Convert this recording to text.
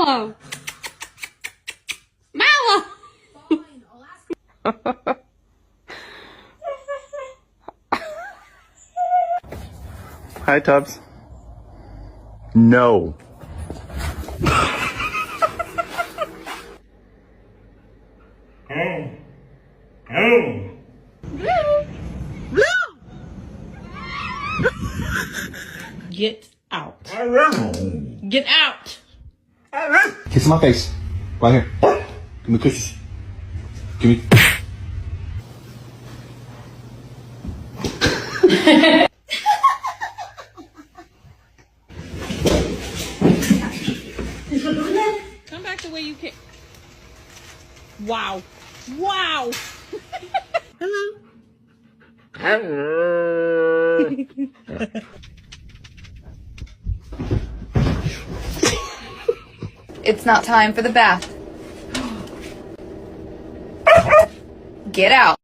Mallow. Mallow. Hi, Tubbs. No. Get out. Get out. Kiss my face. Right here. Give me kisses. Give me. Come back the way you came. Wow. Wow. Hello. It's not time for the bath. Get out.